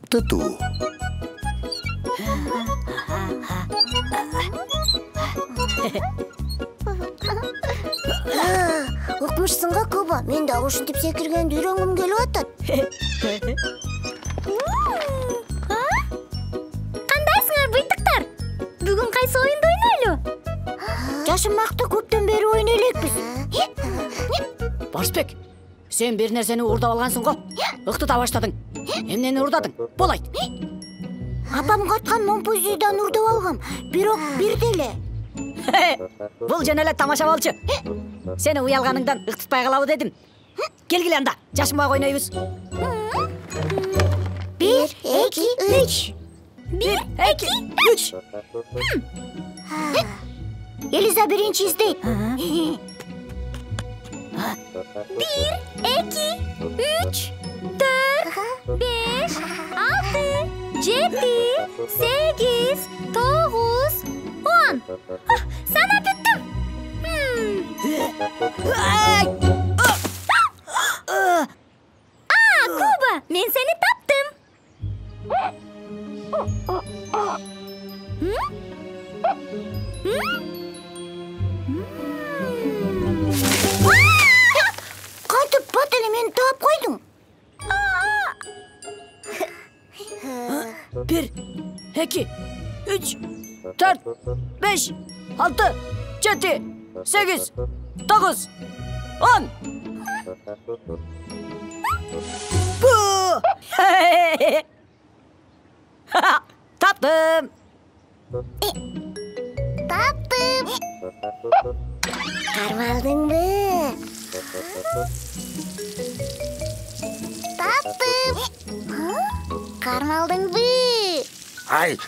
Ыктытуу. Укмушсуң го Куба. Мен дагы ушинтип секиргенди үйрөнгүм келип атат. Кандайсыңар быйтыктар? Бүгүн кайсы оюнду ойнойлу? Жашынмакта көптөн бери ойной элекпиз. Барысбек, сен бир нерсени уурдап алгансың го. Ыктыта баштадың. Эмнени уурдадың? Болайт. Апам каткан момпузуйдан уурдап алгам. Бирок бир деле. Бул жөн эле тамаша болчу. Сени уялганыңдан ыктытпай калабы дедим. Келгиле анда, жашынбай ойнойбуз. 1, 2, 3. 1, 2, 3. Элиза биринчи издейт. 1, 2, 3, 4, 5, 6, 7, 8, 9, 10. Sana tuttum. Kuba, men seni taptım. Кантип бат эле мени таап койдуң? 1, 2, 3, 4, 5, 6, 7, 8, 9, 10. Taptım. Таптым. Кармалдыңбы? Таптым. Кармалдыңбы? Ай.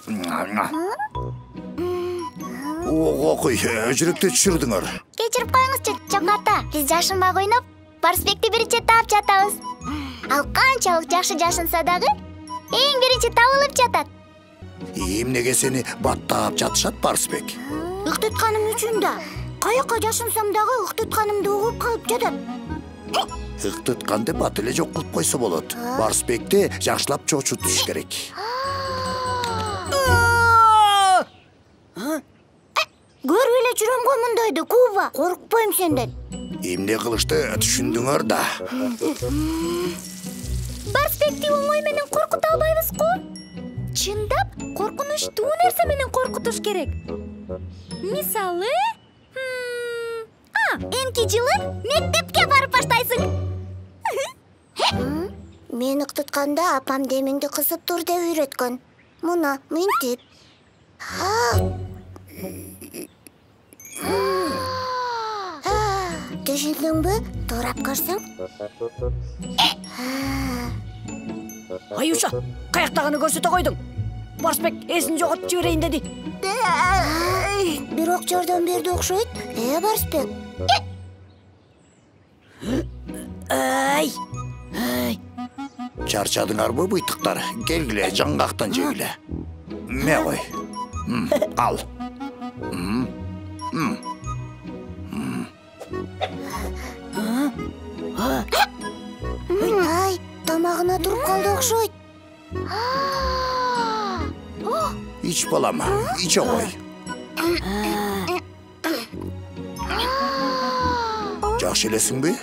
Окуй, жүрөктө түшүрдүңөр. Кечирип коюңузчу, чоң ата. Биз жашынбак ойноп, Барысбекти биринчи таап жатабыз. Ал канчалык жакшы жашынса дагы, эң биринчи табылып жатат. Эмнеге сени баттап жатышат, Барысбек? Ыктытканым үчүн да. Каяка жашынсам дагы ыктытканымды угуп калып жатат. Ыктыткан деп ат эле жок кылып койсо болот. Барысбекти жакшылап чоочутуш керек. Көрүп эле жүрөм го мындайды, Куба. Коркпойм сенден. Эмне кылышты түшүндүңөр да. Барысбекти оңой менен коркута албайбыз го. Чындап, коркунучтуу нерсе менен коркутуш керек. Мисалы, эмки жылы мектепке барып баштайсың. Мен ыктытканда апам демиңди кысып тур деп үйрөткөн. Муна мынтип. Түшүндүңбү? Турап көрсөң? Аюша, каяктагыны көрсөтө койдуң. Барысбек эсин жоготуп жиберейин деди. Бирок жардам берди окшойт. Барысбек? Ай. Чарчадыңарбы, буйтуктар? Келгиле, жаңгактан жегиле. Ме кой. Ал. Ай, тамагына туруп калды окшойт. Ич балам, иче кой. Жакшы элесиңби?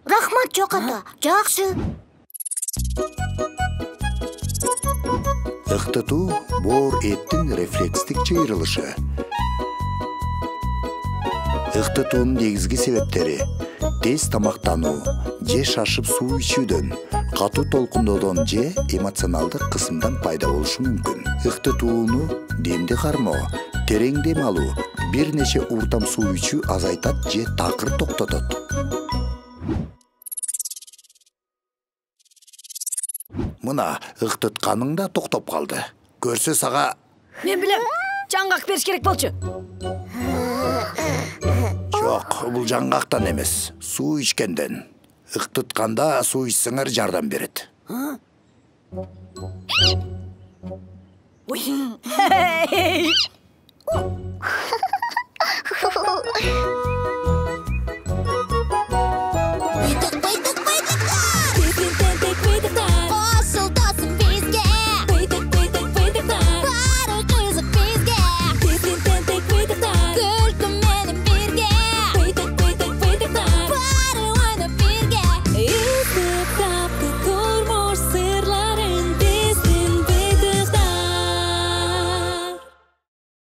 Рахмат, жок ата. Жакшы. Ыктытуу боор эттин рефлекстик жыйрылышы. Ыктытуунун негизги себептери тез тамактануу, же шашып суу ичүүдөн, катуу толкундоодон же эмоционалдык кысымдан пайда болушу мүмкүн. Ыктытууну демди кармоо, терең дем алуу, бир нече уртам суу ичүү азайтат же такыр токтотот. Мына ыктытканың да токтоп калды. Көрсө сага... Мен билем, жаңгак бериш керек болчу. Жок, бул жаңгактан эмес, суу ичкенден. Ыктытканда суу ичсеңер жардам берет. Ой.